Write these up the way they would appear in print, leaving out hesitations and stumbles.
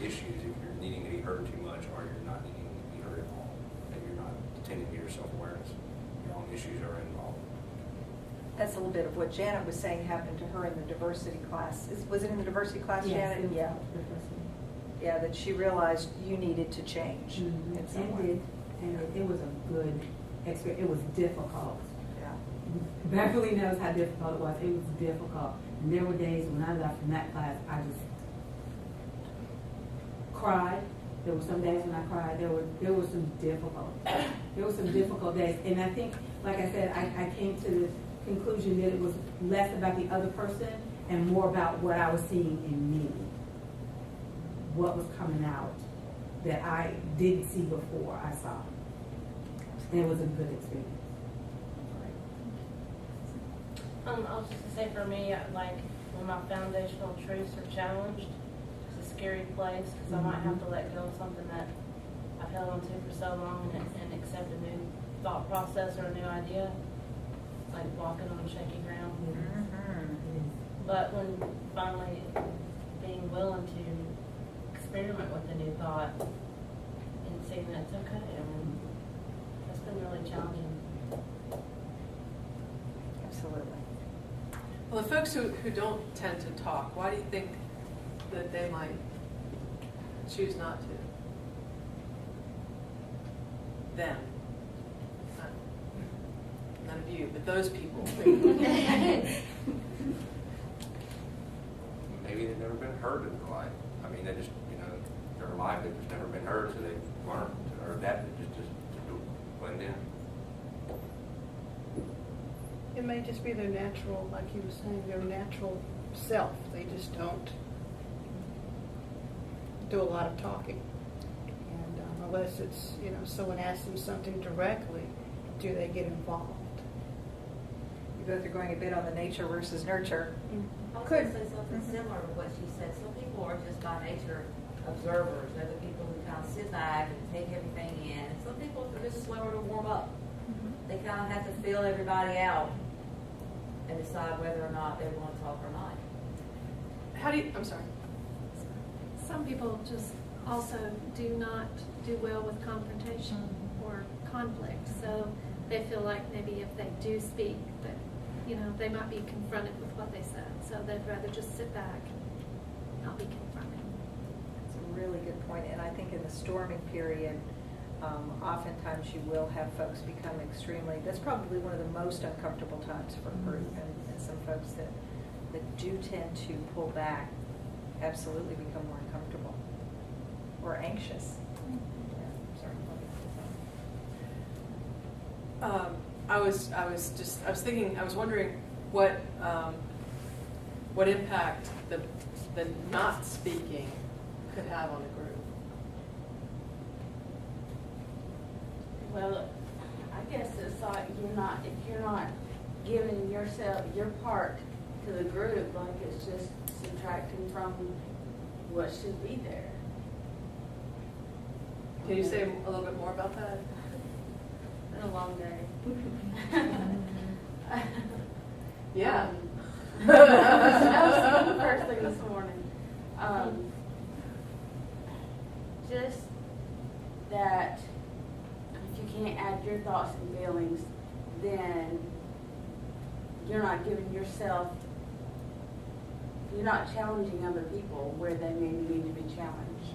issues if you're needing to be heard too much or you're not needing to be heard at all, and you're not attending to your self-awareness. Your own issues are involved. That's a little bit of what Janet was saying happened to her in the diversity class. Was it in the diversity class, Yes, Janet? it was Yeah. diversity. Yeah, that she realized you needed to change Mhm. in some way. And it was a good experience. It was difficult. Yeah. Beverly knows how difficult it was. It was difficult. And there were days when I left from that class, I just cried. There were some days when I cried. There were some difficult days. And I think, like I said, I came to the conclusion that it was less about the other person and more about what I was seeing in me. What was coming out that I didn't see before I saw. And it was a good experience. I was just gonna say for me, like when my foundational truths are challenged, it's a scary place because I might have to let go of something that I've held on to for so long and accept a new thought process or a new idea. It's like walking on shaky ground. Mhm. But when finally being willing to experiment with a new thought and seeing that it's okay, I mean, that's been really challenging. Absolutely. Well, the folks who don't tend to talk, why do you think that they might choose not to? Them. None of you, but those people. Maybe they've never been heard in their life. I mean, they just, their life, they've just never been heard, so they've learned or adapted just to blend in. It may just be their natural, like you were saying, their natural self. They just don't do a lot of talking. And unless it's, someone asks them something directly, do they get involved? You both are going a bit on the nature versus nurture. I was Could- going to say something similar to what she said. Some people are just by nature observers. They're the people who kind of sit back and take everything in. And some people are just slower to warm up. They kind of have to feel everybody out and decide whether or not they want to talk or not. I'm sorry. Some people just also do not do well with confrontation or conflict. So they feel like maybe if they do speak, that they might be confronted with what they said. So they'd rather just sit back, not be confronted. It's a really good point. And I think in the storming period, oftentimes you will have folks become extremely, that's probably one of the most uncomfortable times for a group. And some folks that do tend to pull back absolutely become more uncomfortable or anxious. Yeah, sorry. I was wondering what impact the not speaking could have on the group. Well, I guess it's like if you're not giving yourself your part to the group, like it's just subtracting from what should be there. Can you say a little bit more about that? It's been a long day. Yeah. I was thinking first thing this morning. Just that if you can't add your thoughts and feelings, then you're not giving yourself, you're not challenging other people where they maybe need to be challenged.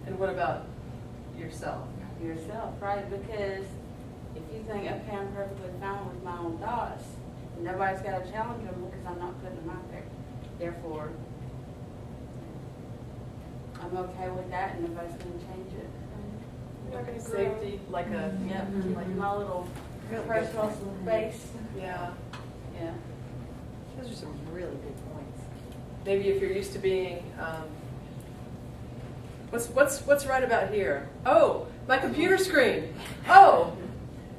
And what about yourself? Yourself, right? Because if you think, okay, I'm perfectly fine with my own thoughts, nobody's got to challenge them because I'm not putting them out there. Therefore, I'm okay with that, and nobody's going to change it. Like a safety, like a Yep, like my little personal space. yeah. Yeah. Those are some really good points. Maybe if you're used to being, what's right about here? Oh, my computer screen. Oh,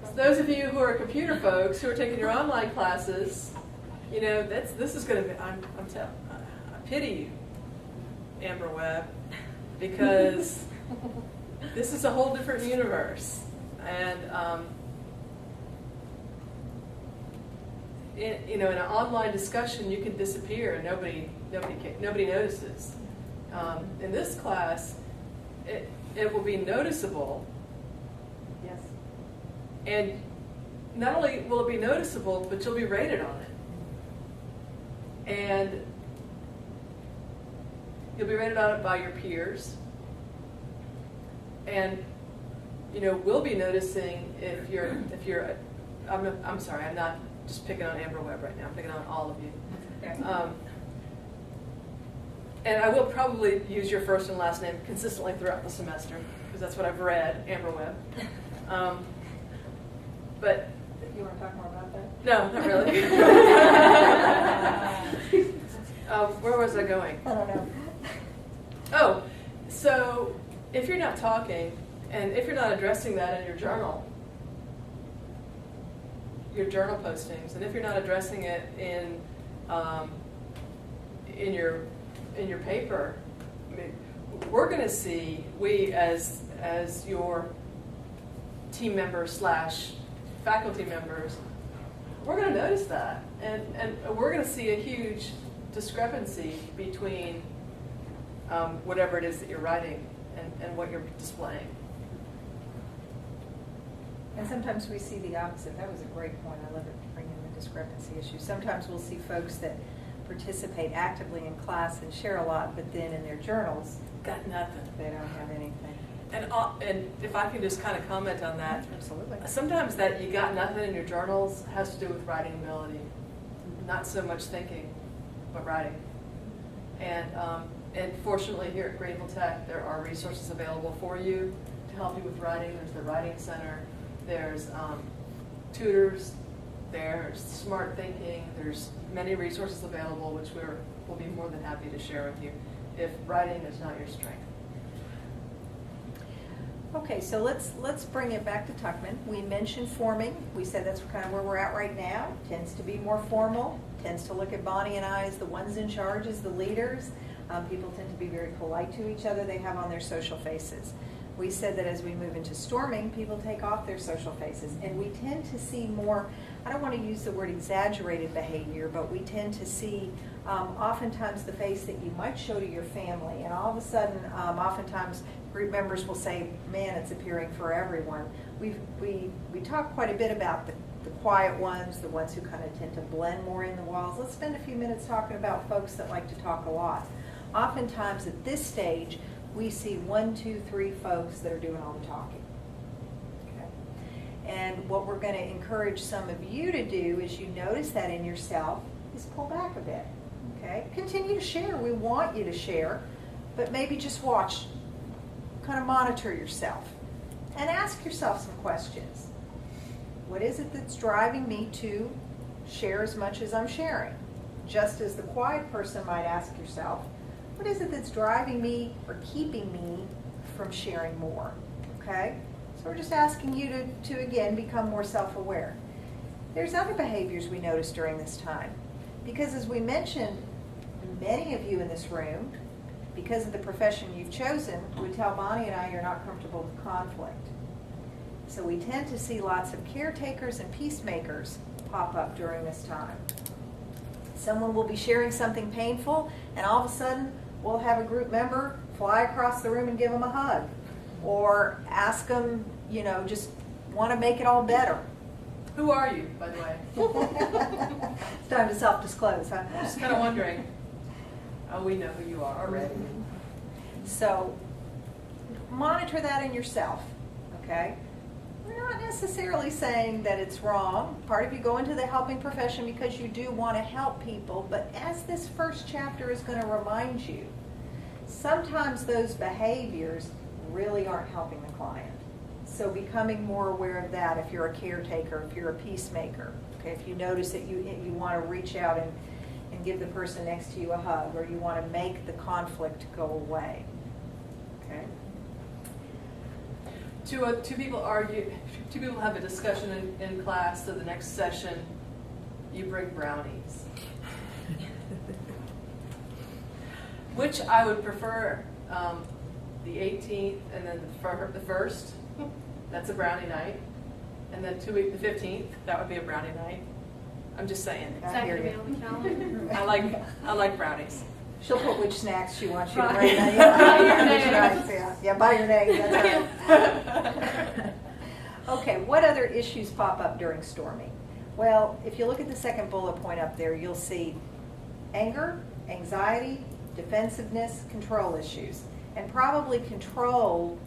so those of you who are computer folks who are taking your online classes, this is going to be. I pity you, Amber Webb, because this is a whole different universe, and in an online discussion, you can disappear and nobody notices. In this class, it will be noticeable. Yes. And not only will it be noticeable, but you'll be rated on it. And you'll be rated on it by your peers. And, we'll be noticing if you're, I'm sorry, I'm not just picking on Amber Webb right now, I'm picking on all of you. Okay. And I will probably use your first and last name consistently throughout the semester, because that's what I've read, Amber Webb. But You want to talk more about that? no, not really. Where was I going? I don't know. Oh, so if you're not talking, and if you're not addressing that in your journal postings, and if you're not addressing it in your paper, I mean, we're going to see, we as your team members / faculty members, we're going to notice that, and we're going to see a huge discrepancy between whatever it is that you're writing and what you're displaying. And sometimes we see the opposite. That was a great point. I love it, bringing the discrepancy issue. Sometimes we'll see folks that participate actively in class and share a lot, but then in their journals, Got nothing. they don't have anything. And if I can just kind of comment on that, Absolutely. sometimes that you got nothing in your journals has to do with writing ability, not so much thinking, but writing. And fortunately here at Greenville Tech, there are resources available for you to help you with writing. There's the Writing Center, there's tutors, there's smart thinking, there's many resources available which we'll be more than happy to share with you if writing is not your strength. Okay, so let's bring it back to Tuckman. We mentioned forming. We said that's kind of where we're at right now. Tends to be more formal. Tends to look at Bonnie and I as the ones in charge, as the leaders. People tend to be very polite to each other. They have on their social faces. We said that as we move into storming, people take off their social faces. And we tend to see more, I don't want to use the word exaggerated behavior, but we tend to see oftentimes the face that you might show to your family. And all of a sudden, oftentimes group members will say, man, it's appearing for everyone. We talk quite a bit about the quiet ones, the ones who kind of tend to blend more in the walls. Let's spend a few minutes talking about folks that like to talk a lot. Oftentimes at this stage, we see 1, 2, 3 folks that are doing all the talking. Okay. And what we're going to encourage some of you to do is you notice that in yourself is pull back a bit. Okay. Continue to share. We want you to share, but maybe just watch, kind of monitor yourself and ask yourself some questions. What is it that's driving me to share as much as I'm sharing? Just as the quiet person might ask yourself, what is it that's driving me or keeping me from sharing more? Okay? So we're just asking you to again, become more self-aware. There's other behaviors we notice during this time. Because as we mentioned, many of you in this room, because of the profession you've chosen, would tell Bonnie and I you're not comfortable with conflict. So we tend to see lots of caretakers and peacemakers pop up during this time. Someone will be sharing something painful, and all of a sudden, we'll have a group member fly across the room and give them a hug. Or ask them, just want to make it all better. Who are you, by the way? It's time to self-disclose, huh? Just kind of wondering. Oh, we know who you are already. So, monitor that in yourself, okay? We're not necessarily saying that it's wrong. Part of you go into the helping profession because you do want to help people, but as this first chapter is going to remind you, sometimes those behaviors really aren't helping the client. So becoming more aware of that if you're a caretaker, if you're a peacemaker, okay, if you notice that you want to reach out and give the person next to you a hug, or you want to make the conflict go away, okay? Two people have a discussion in class, so the next session, you bring brownies. Which I would prefer, the 18th and then the 1st, that's a brownie night. And then the 15th, that would be a brownie night. I'm just saying. Is that going to be on the calendar? I like brownies. She'll put which snacks she wants you to Right. bring. Buy your That's names. right, yeah, buy your name, that's right. Okay, what other issues pop up during storming? Well, if you look at the second bullet point up there, you'll see anger, anxiety, defensiveness, control issues. And probably control